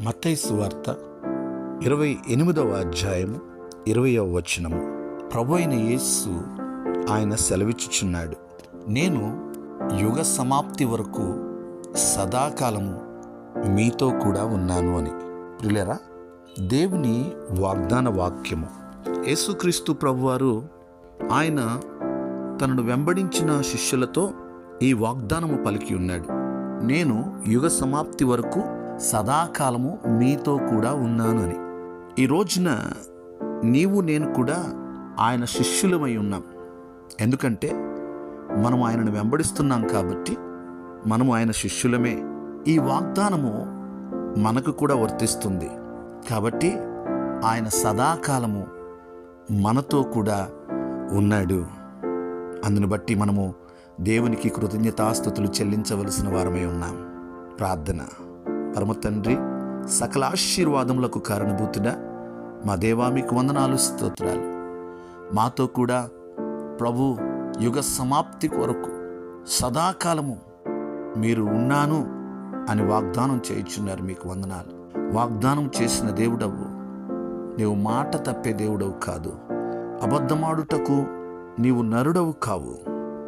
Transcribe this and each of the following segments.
మత్తయి సువార్త 28వ అధ్యాయము 20వ వచనము. ప్రభు అయిన యేసు ఆయన సెలవిచ్చుచున్నాడు, నేను యుగ సమాప్తి వరకు సదాకాలము మీతో కూడా ఉన్నాను అని. ప్రియులారా, దేవుని వాగ్దాన వాక్యము. యేసుక్రీస్తు ప్రభువారు ఆయన తనను వెంబడించిన శిష్యులతో ఈ వాగ్దానము పలికి ఉన్నాడు, నేను యుగ సమాప్తి వరకు సదాకాలము మీతో కూడా ఉన్నాను అని. ఈ రోజున నీవు నేను కూడా ఆయన శిష్యులమై ఉన్నాం. ఎందుకంటే మనం ఆయనను వెంబడిస్తున్నాం కాబట్టి మనము ఆయన శిష్యులమే. ఈ వాగ్దానము మనకు కూడా వర్తిస్తుంది కాబట్టి ఆయన సదాకాలము మనతో కూడా ఉన్నాడు. అందును బట్టి మనము దేవునికి కృతజ్ఞతాస్తుతులు చెల్లించవలసిన వారమై ఉన్నాం. ప్రార్థన. పరమ తండ్రి, సకల ఆశీర్వాదములకు కారణభూతుడా మా దేవా, మీకు వందనాలు, స్తోత్రాలు. మాతో కూడా ప్రభు యుగ సమాప్తి కొరకు సదాకాలము మీరు ఉన్నాను అని వాగ్దానం చేయుచున్నారు. మీకు వందనాలు. వాగ్దానం చేసిన దేవుడవు, నీవు మాట తప్పే దేవుడవు కాదు. అబద్ధమాడుటకు నీవు నరుడవు కావు.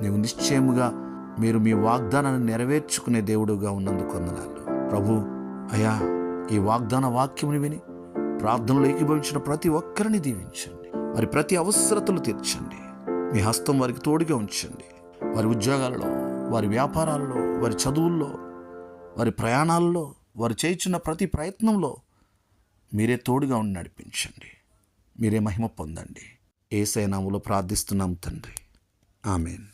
నీవు నిశ్చయముగా మీరు మీ వాగ్దానాన్ని నెరవేర్చుకునే దేవుడుగా ఉన్నందుకు వందనాలు ప్రభు. అయ్యా, ఈ వాగ్దాన వాక్యముని విని ప్రార్థనలో ఏకీభవించిన ప్రతి ఒక్కరిని దీవించండి. వారి ప్రతి అవసరతలు తీర్చండి. మీ హస్తం వారికి తోడుగా ఉంచండి. వారి ఉద్యోగాలలో, వారి వ్యాపారాలలో, వారి చదువుల్లో, వారి ప్రయాణాల్లో, వారు చేయుచున్న ప్రతి ప్రయత్నంలో మీరే తోడుగా ఉండి నడిపించండి. మీరే మహిమ పొందండి. యేసయ్య నామములో ప్రార్థిస్తున్నాం తండ్రి. ఆమేన్.